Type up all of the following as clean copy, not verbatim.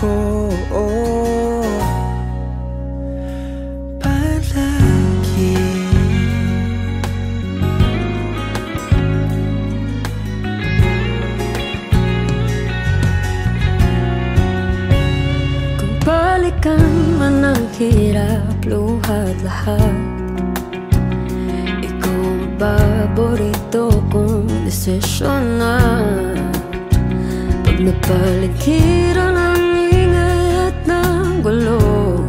ako palagi. Kung balikan man ang hirap, luhat lahat, ikaw ang paborito kong desisyon na. Pag napaligiran ang ingay at ng gulo,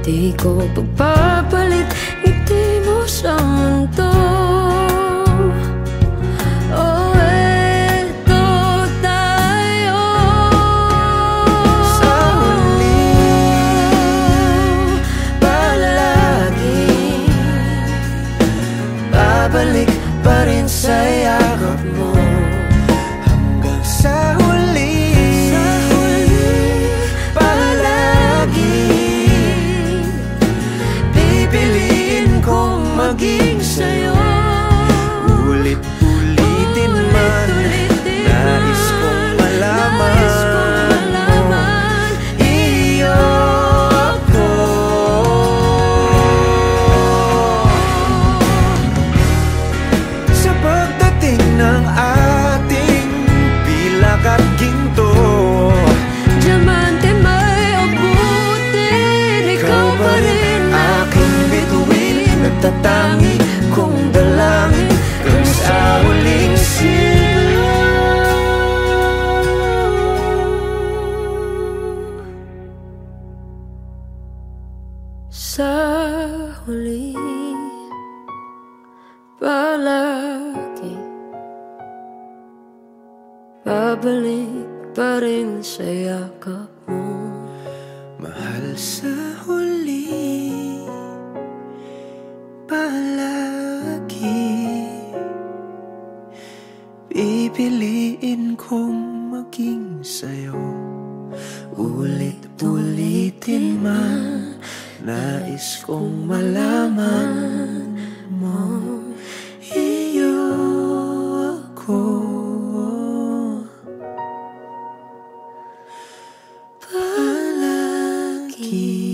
di ko pagpapalit ngiti mo sa mundo. Oh, eto tayo sa huli, palagi. babalik pa rin sa yakap mo. Sa huli, palagi pipiliin kong maging sa'yo. Ulit-ulitin man, nais kong malaman mo, iyo ako. Sa pagdating ng at ginto, diamante may abutin, ikaw pa rin aking bituin, nagtatangi kong dalangin kung sa huling sigaw. Sa huli, palagi babalik pa rin sa yakap mo. Mahal, sa huli, palagi pipiliin kong maging sa'yo. Ulit-ulitin man, nais kong malaman mo, iyo ako. Palagi.